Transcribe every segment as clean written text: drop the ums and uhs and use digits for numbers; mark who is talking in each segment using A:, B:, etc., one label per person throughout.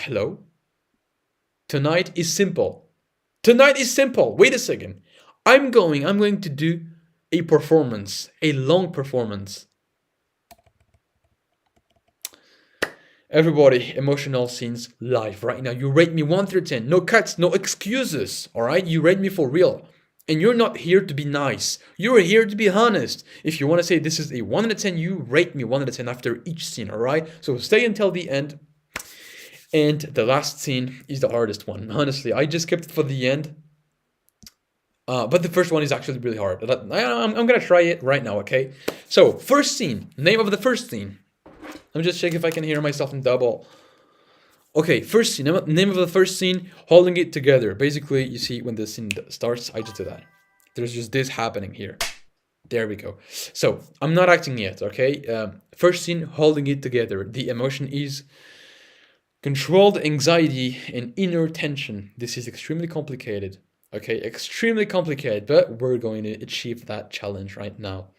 A: Hello? Tonight is simple. Tonight is simple. Wait a second. I'm going to do a performance, a long performance. Everybody, emotional scenes live right now. You rate me 1 through 10. No cuts, no excuses. All right? You rate me for real. And you're not here to be nice. You're here to be honest. If you want to say this is a 1 out of 10, you rate me 1 out of 10 after each scene, all right? So stay until the end. And the last scene is the hardest one. Honestly, I just kept it for the end. But the first one is actually really hard. I'm going to try it right now, okay? So, first scene. Name of the first scene. Let me just check if I can hear myself in double. Okay, first scene. Name of the first scene, holding it together. Basically, you see when the scene starts, I just do that. There's just this happening here. There we go. So, I'm not acting yet, okay? First scene, holding it together. The emotion is controlled anxiety and inner tension. This is extremely complicated. Okay, extremely complicated, but we're going to achieve that challenge right now.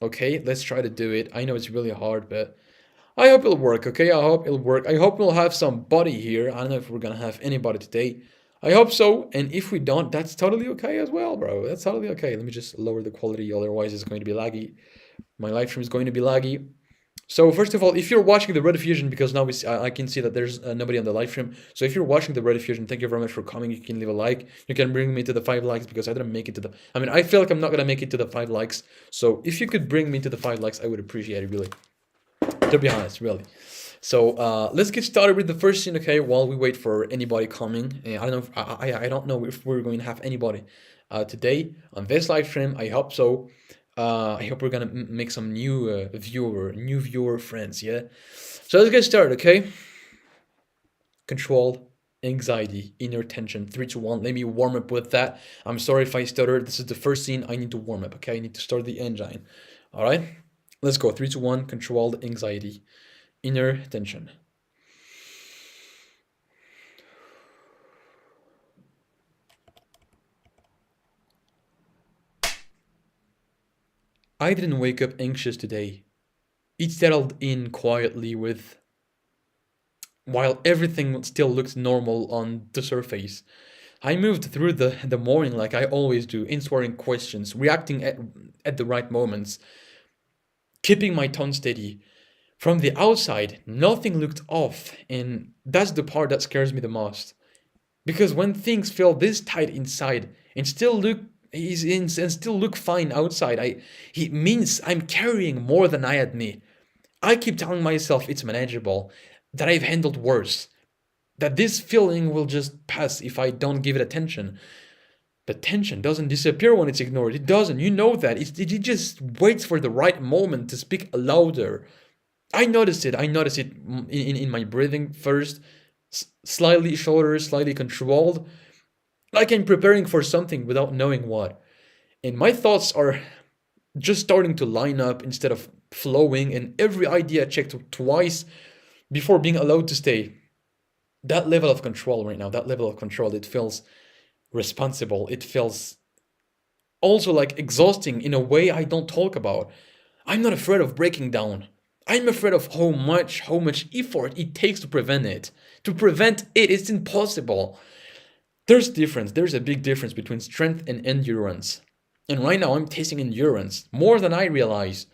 A: Okay, let's try to do it. I know it's really hard, but I hope it'll work, okay? I hope it'll work. I hope we'll have somebody here. I don't know if we're gonna have anybody today. I hope so, and if we don't, that's totally okay as well, bro. That's totally okay. Let me just lower the quality, otherwise it's going to be laggy. My live stream is going to be laggy. So first of all, if you're watching the rediffusion, because now I can see that there's nobody on the live stream. So if you're watching the rediffusion, thank you very much for coming. You can leave a like. You can bring me to the 5 likes because I didn't make it to the. I mean, I feel like I'm not gonna make it to the 5 likes. So if you could bring me to the 5 likes, I would appreciate it really. To be honest, really. So let's get started with the first scene, okay? While we wait for anybody coming. I don't know. I don't know if we're going to have anybody today on this live stream. I hope so. I hope we're gonna make some new viewer friends, yeah? So let's get started, okay? Control, anxiety, inner tension, 3 to 1. Let me warm up with that. I'm sorry if I stutter. This is the first scene. I need to warm up, okay? I need to start the engine. All right? Let's go. 3 to 1. Controlled anxiety, inner tension. I didn't wake up anxious today. It settled in quietly while everything still looked normal on the surface. I moved through the morning like I always do, answering questions, reacting at the right moments, keeping my tone steady. From the outside, nothing looked off, and that's the part that scares me the most. Because when things feel this tight inside and still look fine outside, it means I'm carrying more than I admit. I keep telling myself it's manageable, that I've handled worse, that this feeling will just pass if I don't give it attention. But tension doesn't disappear when it's ignored. It doesn't. You know that. It just waits for the right moment to speak louder. I noticed it. I noticed it in my breathing first, slightly shorter, slightly controlled, like I'm preparing for something without knowing what. And my thoughts are just starting to line up instead of flowing, and every idea checked twice before being allowed to stay. That level of control right now, that level of control, it feels responsible. It feels also like exhausting in a way I don't talk about. I'm not afraid of breaking down. I'm afraid of how much effort it takes to prevent it. To prevent it, it's impossible. There's a big difference between strength and endurance. And right now I'm tasting endurance more than I realize.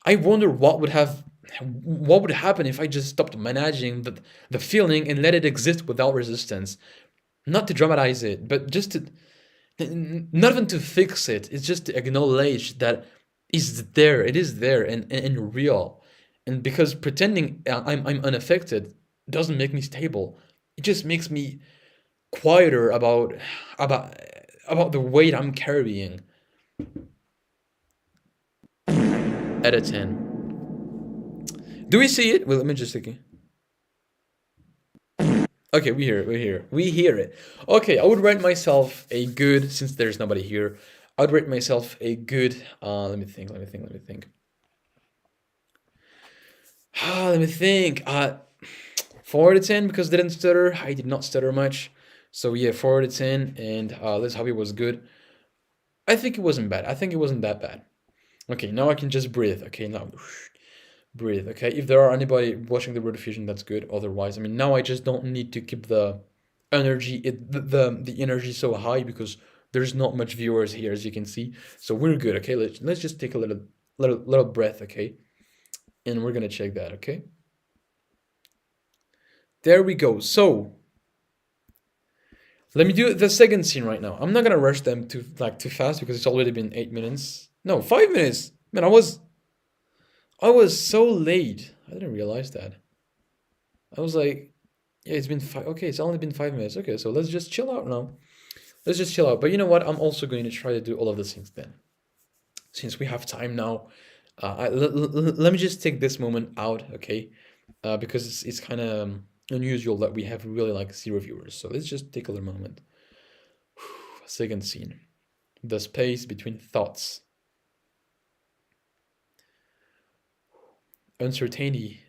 A: I wonder what would happen if I just stopped managing the feeling and let it exist without resistance. Not to dramatize it, but just to not even to fix it. It's just to acknowledge that it's there. It is there and real. And because pretending I'm unaffected doesn't make me stable. It just makes me quieter about the weight I'm carrying. Out of 10. Do we see it? Well, let me just see. Okay, we hear it. Okay, I would rate myself a good, since there's nobody here, I would rate myself a good, let me think. Let me think. 4 out of 10 because I didn't stutter. I did not stutter much. So yeah, 4 out of 10, and let's hope it was good. I think it wasn't bad. I think it wasn't that bad. Okay, now I can just breathe. Okay, now breathe. Okay, if there are anybody watching the rediffusion, that's good. Otherwise, I mean, now I just don't need to keep the energy, the energy so high because there's not much viewers here, as you can see. So we're good. Okay, let's just take a little breath. Okay, and we're gonna check that. Okay, there we go. So let me do the second scene right now. I'm not gonna rush them too fast because it's already been 8 minutes. No, 5 minutes. Man, I was so late. I didn't realize that. I was like, yeah, it's been five. Okay, it's only been 5 minutes. Okay, so let's just chill out now. Let's just chill out. But you know what? I'm also going to try to do all of the things then, since we have time now. Let me just take this moment out, okay? Because it's kind of unusual that we have really like zero viewers. So let's just take a little moment. Second scene, the space between thoughts, uncertainty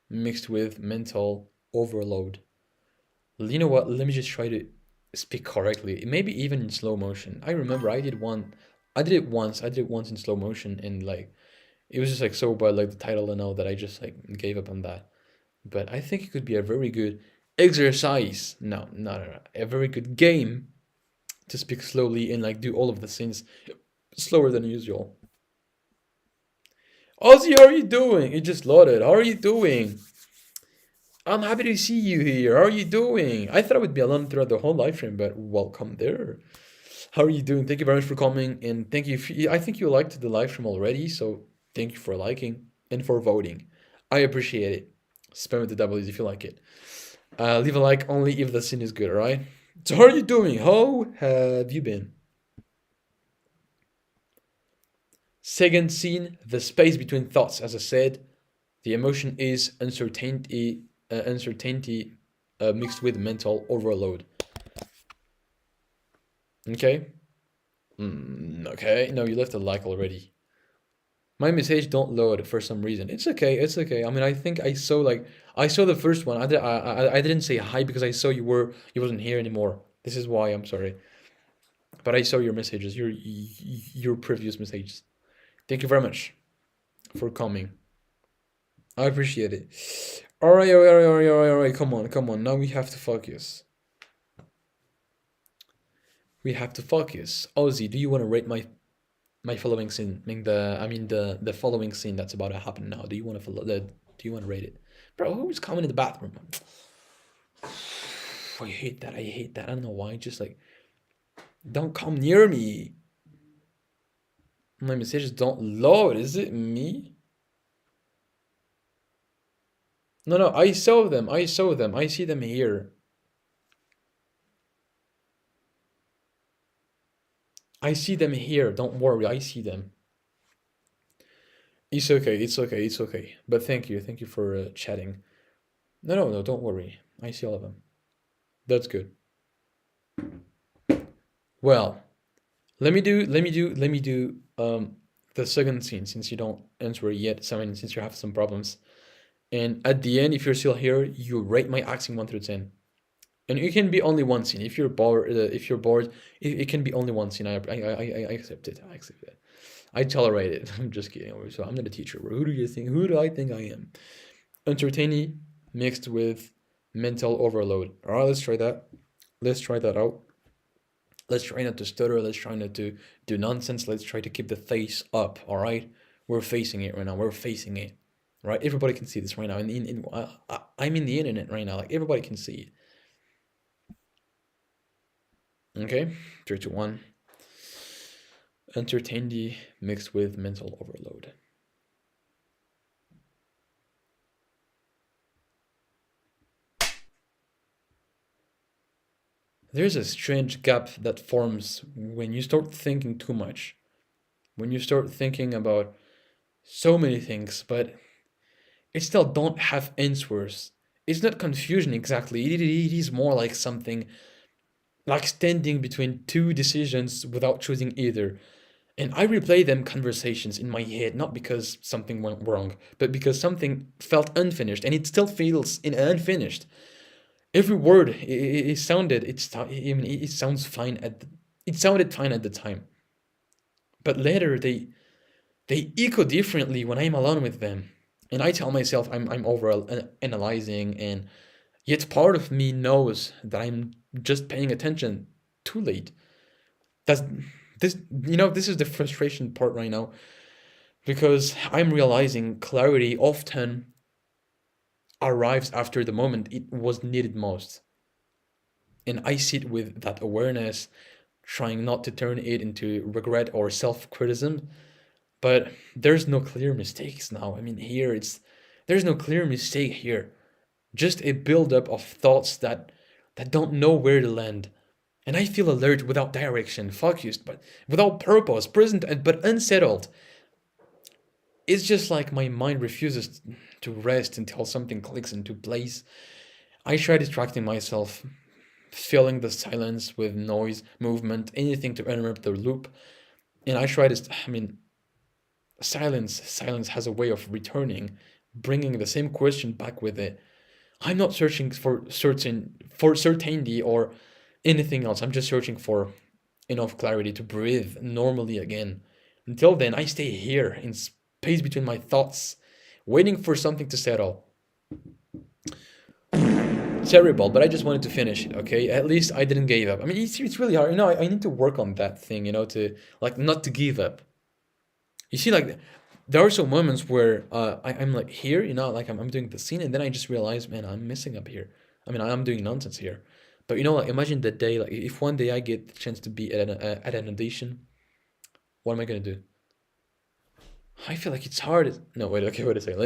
A: mixed with mental overload. You know what? Let me just try to speak correctly. Maybe even in slow motion. I remember I did it once. I did it once in slow motion, and like it was just like so bad, like the title and all that. I just like gave up on that. But I think it could be a very good exercise. No, a very good game to speak slowly and like do all of the scenes slower than usual. Ozzy, how are you doing? You just loaded. How are you doing? I'm happy to see you here. How are you doing? I thought I would be alone throughout the whole live stream, but welcome there. How are you doing? Thank you very much for coming, and thank you. I think you liked the live stream already, so thank you for liking and for voting. I appreciate it. Spam with the W's if you like it. Leave a like only if the scene is good, alright? So how are you doing? How have you been? Second scene, the space between thoughts. As I said, the emotion is uncertainty mixed with mental overload. Okay? Okay. No, you left a like already. My message don't load for some reason. It's okay. It's okay. I mean, I think I saw the first one. I didn't say hi because I saw you wasn't here anymore. This is why I'm sorry. But I saw your messages, your previous messages. Thank you very much for coming. I appreciate it. All right, all right, all right, all right, all right. Come on, come on. Now we have to focus. We have to focus. Ozzy, do you want to rate my following scene? The following scene that's about to happen now. Do you want to follow that? Do you want to rate it, bro? Who's coming in the bathroom? I hate that. I hate that. I don't know why. Just like, don't come near me. My messages don't load. Is it me? No, no. I saw them. I saw them. I see them here. I see them here. Don't worry. I see them. It's okay. It's okay. It's okay. But thank you. Thank you for chatting. No, no, no. Don't worry. I see all of them. That's good. Well, let me do the second scene since you don't answer it yet. So I mean, since you have some problems. And at the end, if you're still here, you rate my acting 1 through 10. And it can be only one scene. If you're bored, it can be only one scene. I accept it. I accept it. I tolerate it. I'm just kidding. So I'm not a teacher. Who do you think? Who do I think I am? Entertaining mixed with mental overload. All right, let's try that. Let's try that out. Let's try not to stutter. Let's try not to do nonsense. Let's try to keep the face up. All right, we're facing it right now. We're facing it. Right, everybody can see this right now. I'm in the internet right now. Like everybody can see it. Okay, 3, 2, 1. Uncertainty mixed with mental overload. There's a strange gap that forms when you start thinking too much. When you start thinking about so many things, but it still don't have answers. It's not confusion exactly. It is more like something like standing between two decisions without choosing either. And I replay them conversations in my head, not because something went wrong, but because something felt unfinished, and it still feels unfinished. Every word it sounded it sounds fine it sounded fine at the time, but later they echo differently when I'm alone with them. And I tell myself I'm over analyzing, and yet part of me knows that I'm just paying attention too late. That's this this is the frustration part right now, because I'm realizing clarity often arrives after the moment it was needed most. And I sit with that awareness, trying not to turn it into regret or self criticism. But there's no clear mistakes now. I mean, here there's no clear mistake here. Just a buildup of thoughts that don't know where to land. And I feel alert without direction, focused but without purpose, present but unsettled. It's just like my mind refuses to rest until something clicks into place. I try distracting myself, filling the silence with noise, movement, anything to interrupt the loop. And I try to, I mean, silence has a way of returning, bringing the same question back with it. I'm not searching for certainty or anything else. I'm just searching for enough clarity to breathe normally again. Until then, I stay here in space between my thoughts, waiting for something to settle. Terrible, but I just wanted to finish it, okay? At least I didn't give up. I mean, it's really hard. I need to work on that thing, to, like, not to give up. You see, like, there are some moments where I'm like here, like I'm doing the scene, and then I just realize, man, I'm messing up here. I mean, I'm doing nonsense here. But like, imagine the day, like, if one day I get the chance to be at an audition, what am I gonna do? I feel like it's hard. No, wait, okay, wait a second.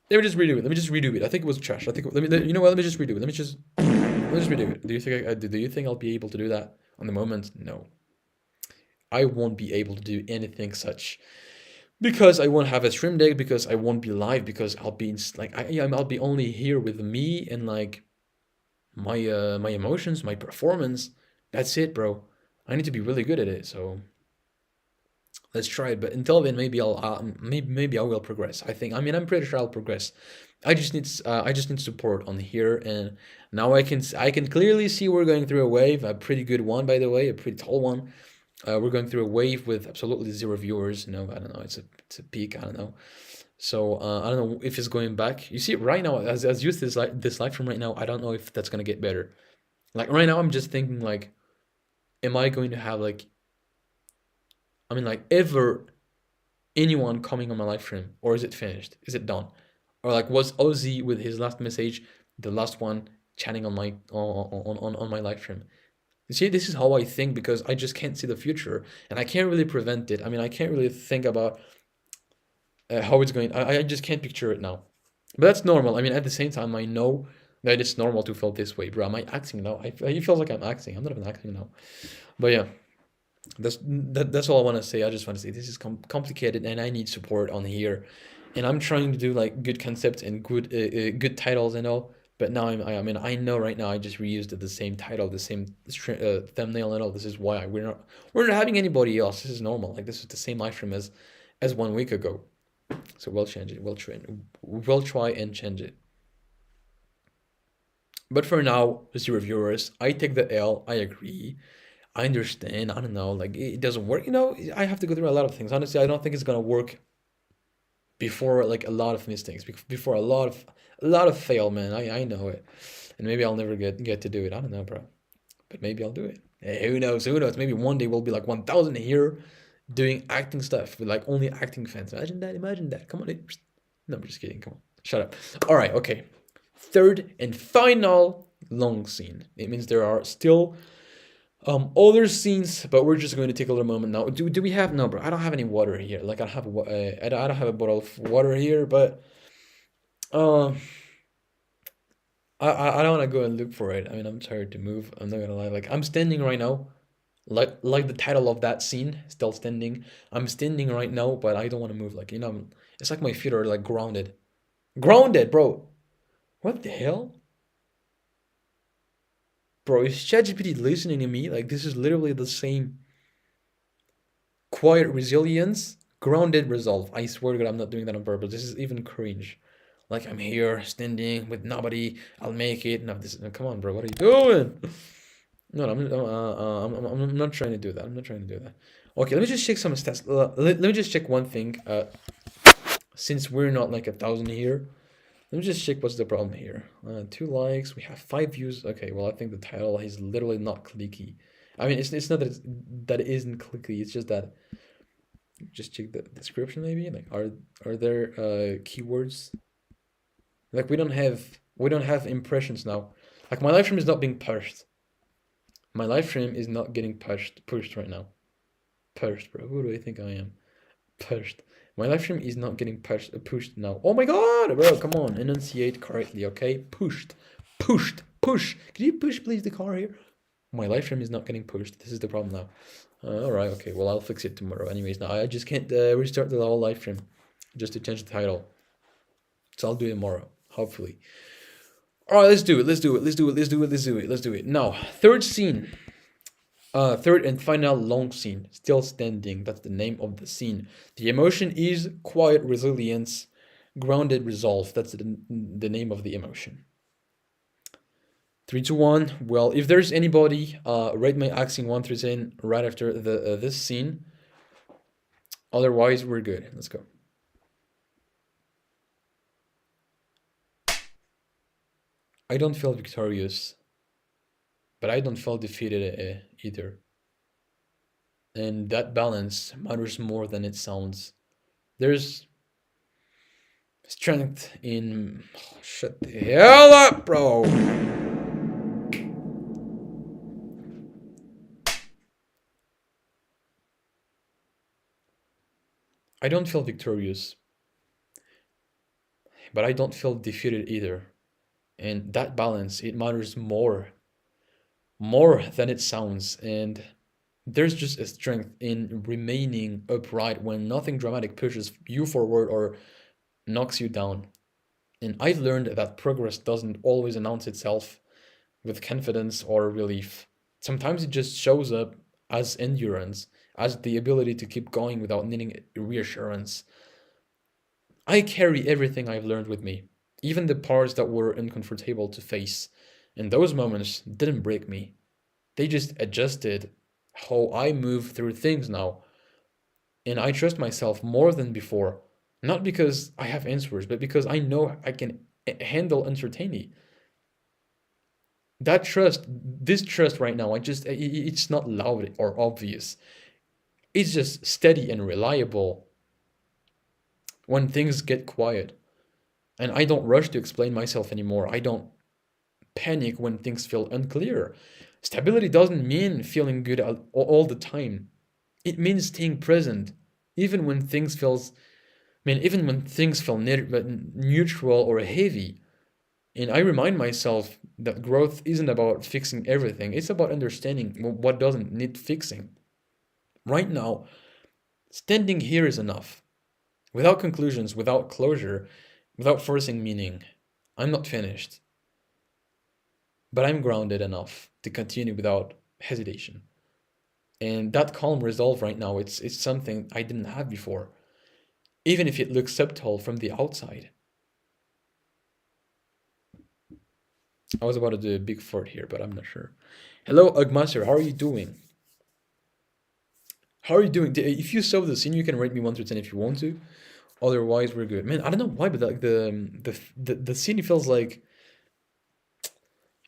A: Let me just redo it. Let me just redo it. I think it was trash. I think you know what? Let me just redo it. Let me just redo it. Do you think I'll be able to do that on the moment? No, I won't be able to do anything such, because I won't have a stream deck, because I won't be live, because I'll be like I'll be only here with me and like my emotions, my performance. That's it, bro. I need to be really good at it. So let's try it. But until then, maybe maybe I will progress. I mean, I'm pretty sure I'll progress. I just need support on here, and now I can clearly see we're going through a wave, a pretty good one, by the way, a pretty tall one. We're going through a wave with absolutely zero viewers. I don't know. It's a peak. I don't know. So I don't know if it's going back. You see, right now, as used this live from right now, I don't know if that's gonna get better. Like right now, I'm just thinking like, am I going to have like, I mean, like ever anyone coming on my live stream, or is it finished? Is it done? Or like, was Ozzy with his last message the last one chatting on my live stream? You see, this is how I think, because I just can't see the future, and I can't really prevent it. I mean, I can't really think about how it's going. I just can't picture it now. But that's normal. I mean, at the same time, I know that it's normal to feel this way, bro. Am I acting now? It feels like I'm acting. I'm not even acting now. But yeah, that's all I want to say. I just want to say this is complicated, and I need support on here. And I'm trying to do like good concepts and good titles and all. But now I mean, I know right now I just reused the same title, the same thumbnail and all. This is why we're not having anybody else. This is normal. Like, this is the same live stream as 1 week ago. So we'll change it. We'll try and change it. But for now, 0 viewers. I take the L. I agree. I understand. I don't know. Like, it doesn't work. I have to go through a lot of things. Honestly, I don't think it's gonna work before like a lot of mistakes. Before a lot of fail, man. I know it. And maybe I'll never get to do it. I don't know, bro. But maybe I'll do it. Hey, who knows? Who knows? Maybe one day we'll be like 1,000 here, doing acting stuff with like only acting fans. Imagine that. Imagine that. Come on. No, I'm just kidding. Come on. Shut up. All right. Okay. Third and final long scene. It means there are still other scenes, but we're just going to take a little moment now. Do we have, no, bro? I don't have any water here. Like, I don't have a bottle of water here, but I don't want to go and look for it. I mean, I'm tired to move. I'm not gonna lie. Like, I'm standing right now, like the title of that scene, still standing. I'm standing right now, but I don't want to move. Like, it's like my feet are like grounded. Grounded, bro. What the hell? Bro, is ChatGPT listening to me? Like, this is literally the same quiet resilience, grounded resolve. I swear to God, I'm not doing that on purpose. This is even cringe. Like, I'm here standing with nobody. I'll make it. No, come on, bro. What are you doing? No, I'm not trying to do that. I'm not trying to do that. Okay, let me just check some stats. Let me just check one thing. since we're not like 1,000 here, let me just check what's the problem here. 2 likes, we have 5 views. Okay, well, I think the title is literally not clicky. I mean, it's not that it isn't clicky, it's just that, just check the description maybe. Like, are there keywords? Like, we don't have impressions now. Like, my live stream is not being pushed. My live stream is not getting pushed right now. Pushed, bro. Who do I think I am? Pushed. My live stream is not getting pushed now. Oh my god, bro, come on, enunciate correctly, okay? Push. Can you push, please, the car here? My live stream is not getting pushed. This is the problem now. All right, okay. Well, I'll fix it tomorrow. Anyways, now I just can't restart the whole live stream just to change the title. So I'll do it tomorrow, hopefully. All right, let's do it. Now, third scene. Third and final long scene. Still standing. That's the name of the scene. The emotion is quiet resilience, grounded resolve. That's the name of the emotion. 3, 2, 1. Well, if there's anybody, rate my acting 1 through 10 right after this scene. Otherwise, we're good. Let's go. I don't feel victorious, but I don't feel defeated either. And that balance matters more than it sounds. There's strength in... Oh, shut the hell up, bro! I don't feel victorious, but I don't feel defeated either. And that balance, it matters more than it sounds. And there's just a strength in remaining upright when nothing dramatic pushes you forward or knocks you down. And I've learned that progress doesn't always announce itself with confidence or relief. Sometimes it just shows up as endurance, as the ability to keep going without needing reassurance. I carry everything I've learned with me, even the parts that were uncomfortable to face. And those moments didn't break me. They just adjusted how I move through things now. And I trust myself more than before. Not because I have answers, but because I know I can handle uncertainty. That trust, this trust right now, it's not loud or obvious. It's just steady and reliable when things get quiet. And I don't rush to explain myself anymore. I don't panic when things feel unclear. Stability doesn't mean feeling good all the time. It means staying present, even when things feel neutral or heavy. And I remind myself that growth isn't about fixing everything. It's about understanding what doesn't need fixing. Right now, standing here is enough. Without conclusions, without closure, without forcing meaning. I'm not finished. But I'm grounded enough to continue without hesitation. And that calm resolve right now, it's something I didn't have before. Even if it looks subtle from the outside. I was about to do a big fart here, but I'm not sure. Hello, Ugmaster, how are you doing? How are you doing? If you saw the scene, you can rate me 1 through 10 if you want to. Otherwise, we're good. Man, I don't know why, but like the scene feels like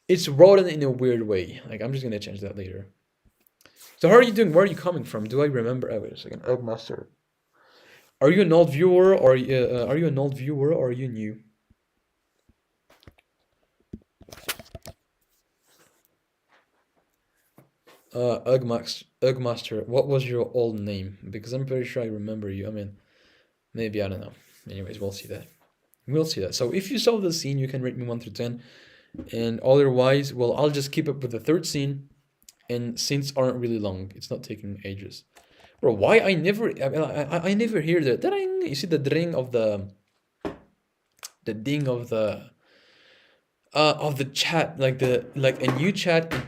A: it's rodent in a weird way. Like, I'm just gonna change that later. So how are you doing? Where are you coming from? Do I remember? Oh, wait a second. Ugmaster. Are you an old viewer, or are you an old viewer, or are you new? Ugmaster, what was your old name? Because I'm pretty sure I remember you. I mean, maybe, I don't know. Anyways, we'll see that. We'll see that. So if you saw the scene, you can rate me 1 through 10. And otherwise, well, I'll just keep up with the third scene. And scenes aren't really long. It's not taking ages. Bro, why I never hear the ding. You see the ding of the ding of the chat, like a new chat, it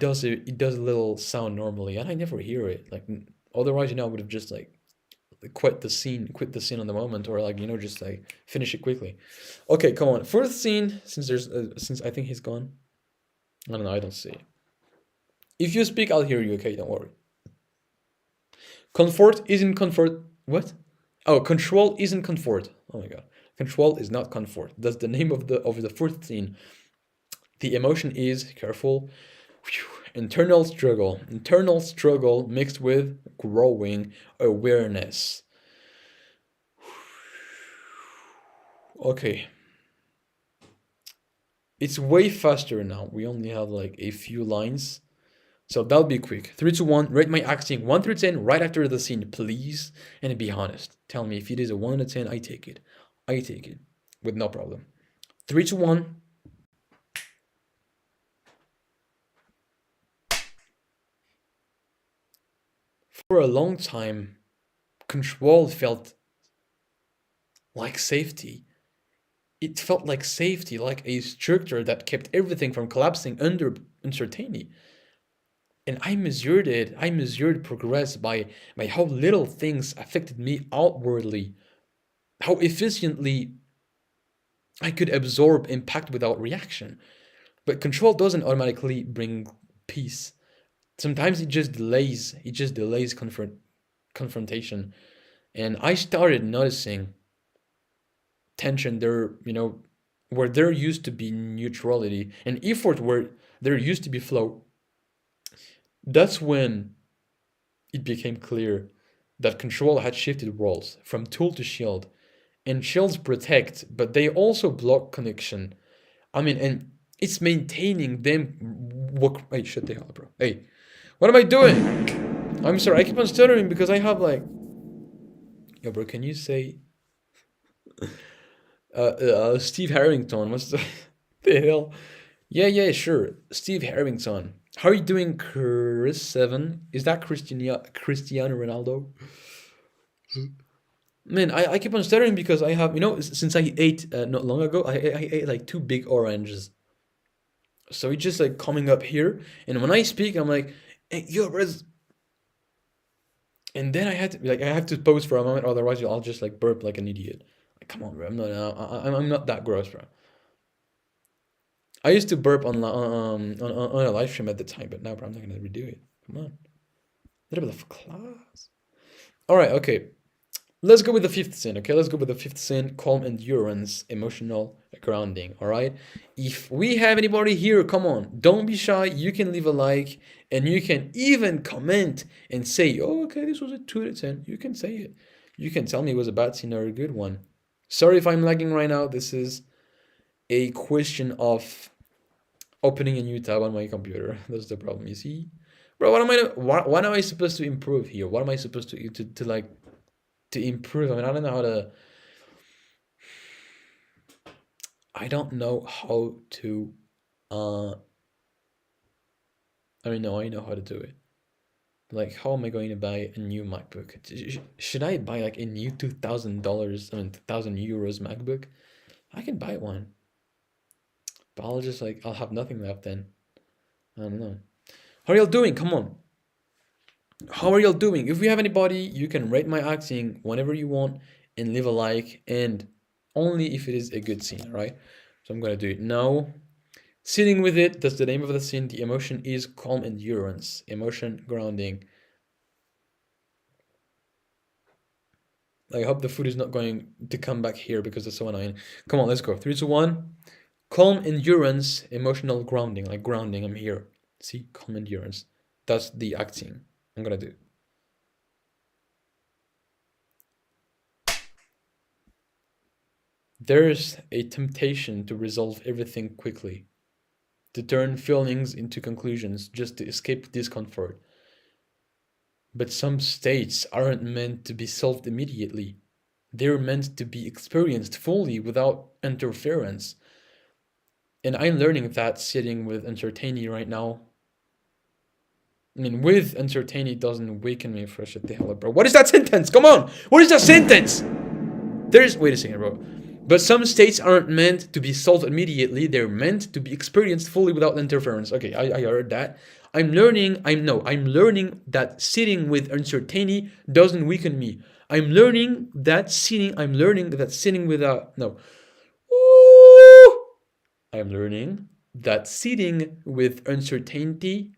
A: does a little sound normally, and I never hear it. Like, otherwise, I would have just like quit the scene on the moment, or like, just like finish it quickly. Okay, come on. Fourth scene, since I think he's gone. I don't know, I don't see it. If you speak, I'll hear you, okay? Don't worry. Comfort isn't comfort. What? Oh, control isn't comfort. Oh my god. Control is not comfort. That's the name of the fourth scene. The emotion is, careful, internal struggle. Internal struggle mixed with growing awareness. Okay. It's way faster now. We only have like a few lines. So that'll be quick. 3, 2, 1. Rate my acting 1 through 10 right after the scene, please. And be honest. Tell me if it is a 1 out of 10, I take it. I take it. With no problem. 3, 2, 1. For a long time, control felt like safety. It felt like safety, like a structure that kept everything from collapsing under uncertainty. And I measured progress by how little things affected me outwardly, how efficiently I could absorb impact without reaction. But control doesn't automatically bring peace. Sometimes it just delays confrontation. And I started noticing tension there, where there used to be neutrality, and effort where there used to be flow. That's when it became clear that control had shifted roles from tool to shield. And shields protect, but they also block connection. And it's maintaining them. Hey, shut the hell up, bro. Hey, what am I doing? I'm sorry, I keep on stuttering because I have like. Yo, bro, can you say. Steve Harrington, what's the hell? Yeah, sure. Steve Harrington. How are you doing, Chris 7? Is that Cristiano Ronaldo? Man, I keep on stuttering because I have, since I ate not long ago, I ate like 2 big oranges. So it's just like coming up here. And when I speak, I'm like, hey, yo, bro. And then I have to pause for a moment, otherwise I'll just like burp like an idiot. Like, come on, bro. I'm not that gross, bro. I used to burp on a live stream at the time, but now, bro, I'm not gonna redo it. Come on, a little bit of class. All right, okay. Let's go with the fifth sin. Okay, let's go with the fifth sin: calm endurance, emotional grounding. All right. If we have anybody here, come on, don't be shy. You can leave a like, and you can even comment and say, "Oh, okay, this was a 2 out of 10." You can say it. You can tell me it was a bad sin or a good one. Sorry if I'm lagging right now. This is a question of opening a new tab on my computer. That's the problem. You see, bro. What am I supposed to improve here? What am I supposed to improve? I don't know how to. I don't know how to. No, I know how to do it. Like, how am I going to buy a new MacBook? Should I buy like a new $2,000? €2,000 MacBook? I can buy one. But I'll have nothing left then. I don't know. How are y'all doing? Come on. How are y'all doing? If we have anybody, you can rate my acting whenever you want and leave a like, and only if it is a good scene, right? So I'm gonna do it now. Sitting with it, that's the name of the scene. The emotion is calm endurance, emotion grounding. I hope the food is not going to come back here because it's so annoying. Come on, let's go. 3, 2, 1. Calm endurance, emotional grounding. Like grounding, I'm here. See, calm endurance. That's the acting I'm gonna do. There's a temptation to resolve everything quickly, to turn feelings into conclusions just to escape discomfort. But some states aren't meant to be solved immediately. They're meant to be experienced fully without interference. And I'm learning that sitting with uncertainty right now. With uncertainty doesn't awaken me for shit the hell up, bro. What is that sentence? Come on! What is that sentence? Wait a second, bro. But some states aren't meant to be solved immediately. They're meant to be experienced fully without interference. Okay, I heard that. I'm learning that sitting with uncertainty doesn't weaken me. I'm learning that sitting with no. Ooh! I'm learning that sitting with uncertainty.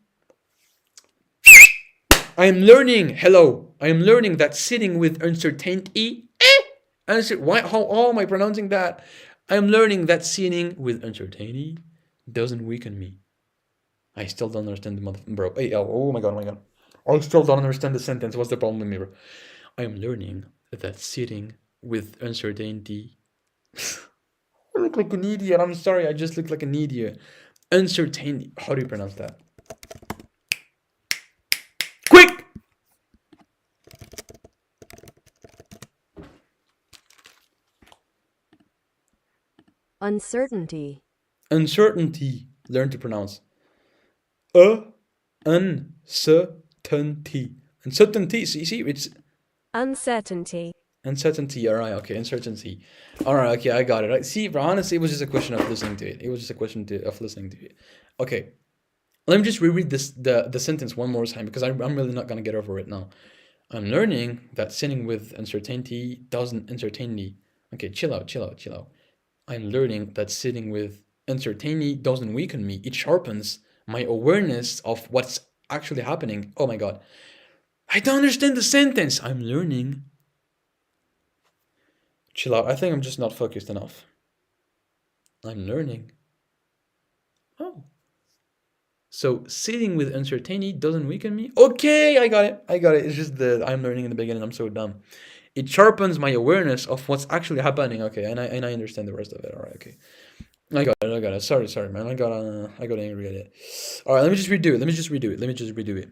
A: I'm learning that sitting with uncertainty Why? How am I pronouncing that? I'm learning that sitting with uncertainty doesn't weaken me. I still don't understand the mother, bro. Hey, oh my god, oh my god. I still don't understand the sentence. What's the problem with me, bro? I am learning that sitting with uncertainty. I look like an idiot. I'm sorry. I just look like an idiot. Uncertainty. How do you pronounce that? Quick!
B: Uncertainty.
A: Uncertainty. Learn to pronounce. Uncertainty. Uncertainty. See, it's
B: Uncertainty.
A: uncertainty. All right, okay, uncertainty. All right, okay, I got it. See, bro, honestly, it was just a question of listening to it. It was just a question of listening to it. Okay, let me just reread the sentence one more time because I'm really not gonna get over it now. I'm learning that sitting with uncertainty doesn't uncertainty. Okay, chill out. I'm learning that sitting with uncertainty doesn't weaken me. It sharpens my awareness of what's actually happening. Oh my god. I don't understand the sentence. I'm learning. Chill out. I think I'm just not focused enough. I'm learning. Oh. So sitting with uncertainty doesn't weaken me? Okay, I got it. It's just the I'm learning in the beginning. I'm so dumb. It sharpens my awareness of what's actually happening. Okay, and I understand the rest of it. All right, okay. I got it. Sorry, man. I got angry at it. All right, let me just redo it.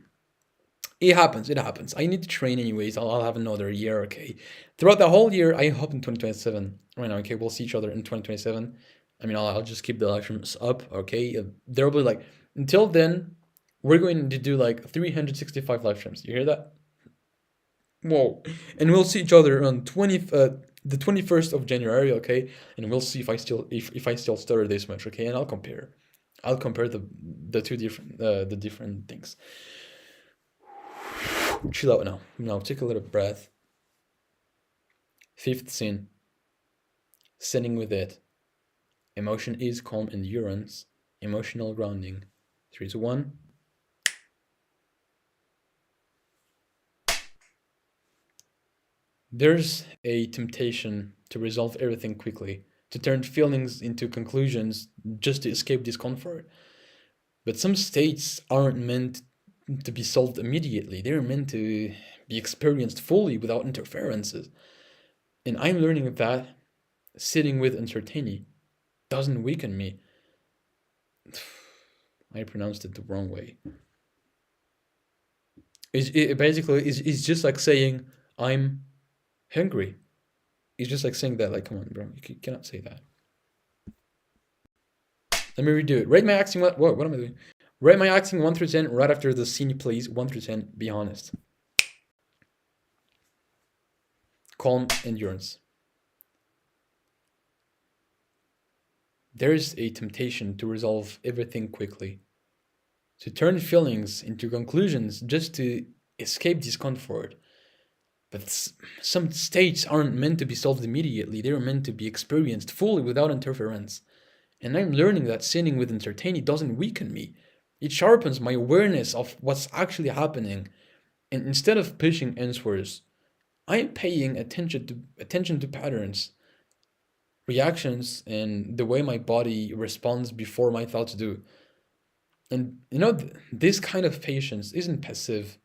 A: It happens. I need to train anyways. I'll have another year, okay. Throughout the whole year, I hope in 2027. Right now, okay, we'll see each other in 2027. I mean, I'll just keep the live streams up, okay. There'll be like until then, we're going to do like 365 live streams. You hear that? Whoa! And we'll see each other on the 21st of January, okay? And we'll see if I still stutter this much, okay? And I'll compare the two different things. Chill out now. Now take a little breath. Fifth sin. Sinning with it. Emotion is calm endurance. Emotional grounding. 3, 2, 1. There's a temptation to resolve everything quickly, to turn feelings into conclusions just to escape discomfort. But some states aren't meant to be solved immediately. They're meant to be experienced fully without interferences. And I'm learning that sitting with uncertainty doesn't weaken me. I pronounced it the wrong way. It's just like saying I'm hungry. It's just like saying that, like, come on, bro, you cannot say that. Let me redo it. Rate my acting. What am I doing? Rate my acting 1 through 10 right after the scene, please. 1 through 10. Be honest. Calm endurance. There's a temptation to resolve everything quickly, to turn feelings into conclusions just to escape discomfort. But some states aren't meant to be solved immediately. They're meant to be experienced fully without interference. And I'm learning that sitting with uncertainty doesn't weaken me. It sharpens my awareness of what's actually happening. And instead of pushing answers, I'm paying attention to patterns, reactions, and the way my body responds before my thoughts do. And this kind of patience isn't passive.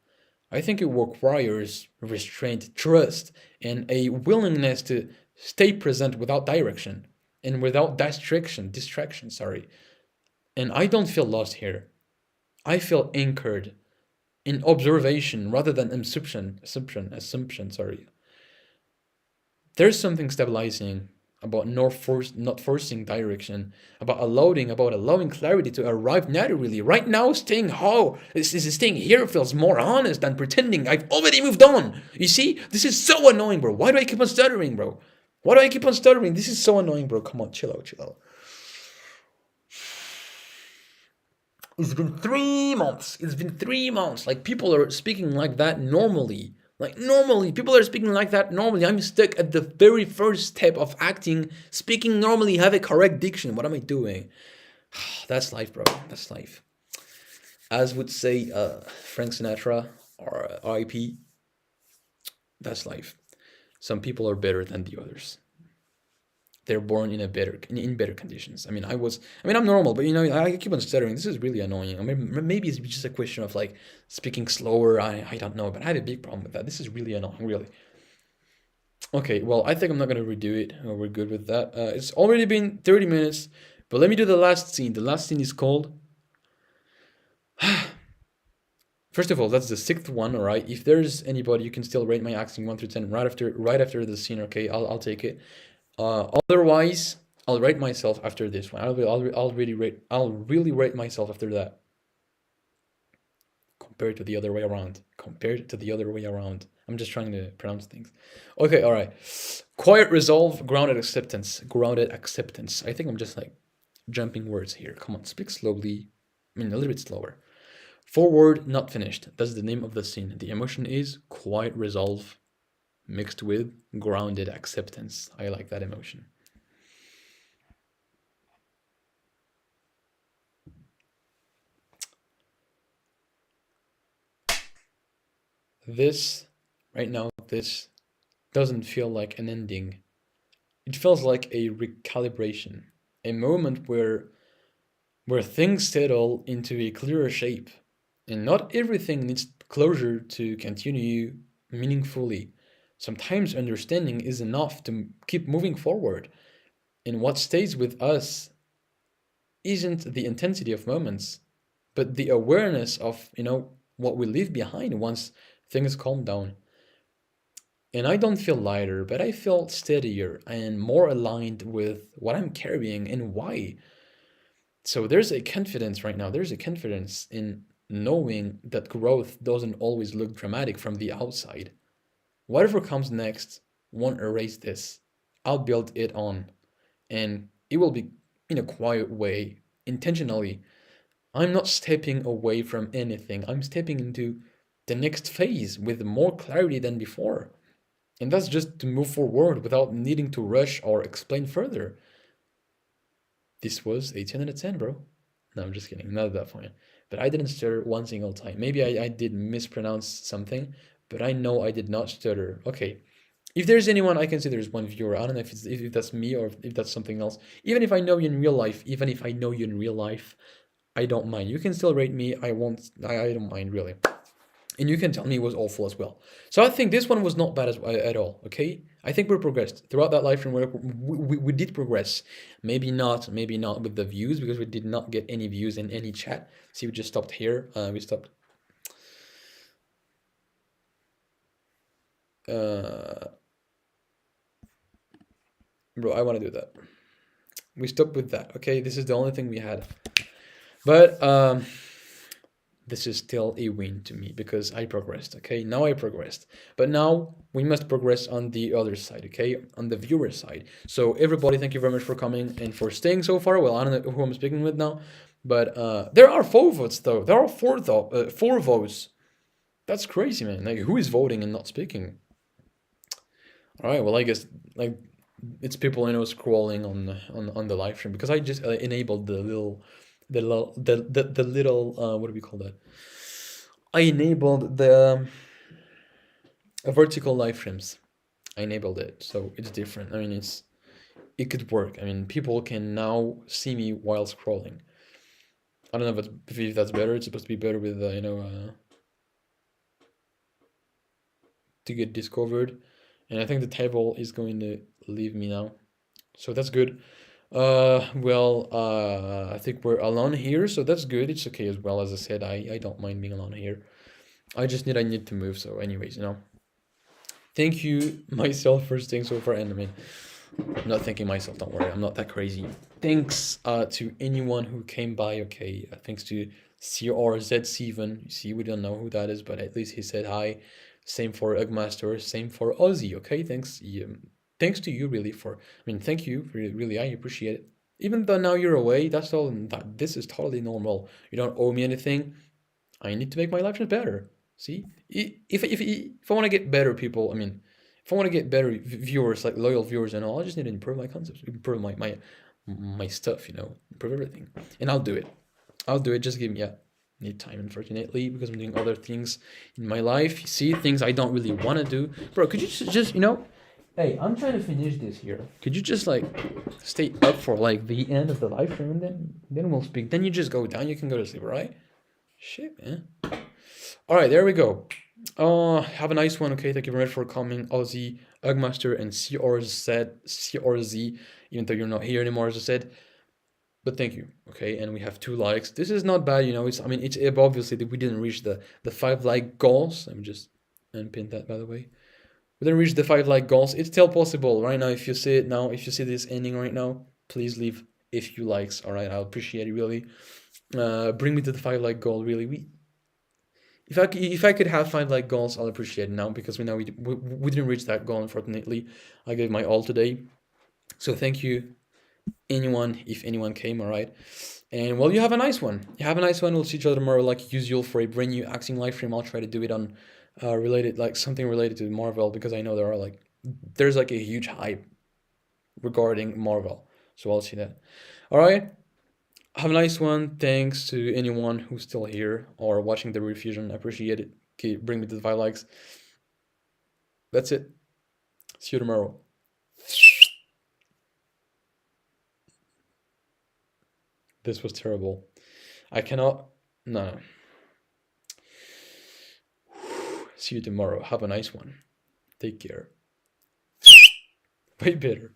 A: I think it requires restraint, trust, and a willingness to stay present without direction and without distraction, sorry. And I don't feel lost here. I feel anchored in observation rather than assumption, sorry. There's something stabilizing about not forcing direction, about allowing clarity to arrive naturally. Right now, staying here feels more honest than pretending I've already moved on. You see, this is so annoying, bro. Why do I keep on stuttering, bro? This is so annoying, bro. Come on, chill out. It's been 3 months. Like, people are speaking like that normally. People are speaking like that normally. I'm stuck at the very first step of acting, speaking normally, have a correct diction. What am I doing? That's life, bro. That's life. As would say Frank Sinatra or R.I.P. That's life. some people are better than the others. They're born in better conditions. I mean, I'm normal, but I keep on stuttering. This is really annoying. I mean, maybe it's just a question of like speaking slower. I don't know, but I have a big problem with that. This is really annoying, really. Okay, well, I think I'm not gonna redo it. We're good with that. It's already been 30 minutes, but let me do the last scene. The last scene is called. First of all, that's the sixth one. All right. If there's anybody, you can still rate my acting 1 through 10 right after the scene. Okay, I'll take it. Otherwise, I'll rate myself after this one. I'll really rate myself after that. Compared to the other way around. I'm just trying to pronounce things. Okay, all right. Quiet resolve, grounded acceptance. I think I'm just like jumping words here. Come on, speak slowly. I mean, a little bit slower. Forward, not finished. That's the name of the scene. The emotion is quiet resolve mixed with grounded acceptance. I like that emotion. This, right now, this doesn't feel like an ending. It feels like a recalibration, a moment where things settle into a clearer shape. And not everything needs closure to continue meaningfully. Sometimes understanding is enough to keep moving forward. And what stays with us isn't the intensity of moments, but the awareness of, what we leave behind once things calm down. And I don't feel lighter, but I feel steadier and more aligned with what I'm carrying and why. So there's a confidence right now. There's a confidence in knowing that growth doesn't always look dramatic from the outside. Whatever comes next won't erase this. I'll build it on. And it will be in a quiet way, intentionally. I'm not stepping away from anything. I'm stepping into the next phase with more clarity than before. And that's just to move forward without needing to rush or explain further. This was a 10 out of 10, bro. No, I'm just kidding. Not that funny. But I didn't stutter one single time. Maybe I did mispronounce something, but I know I did not stutter. Okay. If there's anyone, I can see there's one viewer. I don't know if that's me or if that's something else. Even if I know you in real life, I don't mind. You can still rate me. I don't mind, really. And you can tell me it was awful as well. So I think this one was not bad at all, okay? I think we progressed. Throughout that live stream, we did progress. Maybe not with the views, because we did not get any views in any chat. See, we just stopped here. We stopped. Bro, I want to do that. We stopped with that, okay? This is the only thing we had. But, this is still a win to me because I progressed, okay? Now I progressed. But now we must progress on the other side, okay? On the viewer side. So everybody, thank you very much for coming and for staying so far. Well, I don't know who I'm speaking with now. But there are 4 votes, though. There are 4 votes. That's crazy, man. Like, who is voting and not speaking? All right, well, I guess, like, it's people, scrolling on the live stream because I just enabled the little what do we call that? I enabled the vertical live streams. I enabled it, so it's different. I mean, it could work. I mean, people can now see me while scrolling. I don't know if that's better. It's supposed to be better with to get discovered, and I think the table is going to leave me now, so that's good. I think we're alone here, so that's good. It's okay as well. As I said, I don't mind being alone here. I need to move. So, anyways, thank you myself for staying so far. And I mean, I'm not thanking myself. Don't worry, I'm not that crazy. Thanks to anyone who came by. Okay, thanks to CRZ7. You see, we don't know who that is, but at least he said hi. Same for Ugmaster. Same for Ozzy. Okay, thanks. Thanks to you, really, thank you, really, I appreciate it. Even though now you're away, this is totally normal. You don't owe me anything. I need to make my life better. See, if I want to get better people, if I want to get better viewers, like loyal viewers and all, I just need to improve my concepts, improve my stuff, improve everything, and I'll do it. Just give me need time, unfortunately, because I'm doing other things in my life. See, things I don't really want to do, bro. Could you just Hey, I'm trying to finish this here. Could you just like stay up for like the end of the live stream and then we'll speak. Then you just go down. You can go to sleep, all right? Shit, man. All right, there we go. Have a nice one. Okay, thank you very much for coming, Ozzy, Ugmaster, and CRZ. Even though you're not here anymore, as I said. But thank you. Okay, and we have 2 likes. This is not bad, you know. It's obviously that we didn't reach the 5 like goals. Let me just unpin that, by the way. We didn't reach the 5 like goals. It's still possible right now. If you see it now, if you see this ending right now, please leave a few likes. All right, I'll appreciate it really. Bring me to the 5 like goal. Really, if I could have 5 like goals, I'll appreciate it now because we know we didn't reach that goal. Unfortunately, I gave my all today. So thank you, anyone, if anyone came. All right. And well, you have a nice one. You have a nice one. We'll see each other tomorrow, like usual, for a brand new acting live stream. I'll try to do it on related, like something related to Marvel, because I know there's like a huge hype regarding Marvel. So I'll see that. All right. Have a nice one. Thanks to anyone who's still here or watching the refusion. I appreciate it. Okay, bring me to the 5 likes. That's it. See you tomorrow. This was terrible. I cannot. No. See you tomorrow. Have a nice one. Take care. Way better.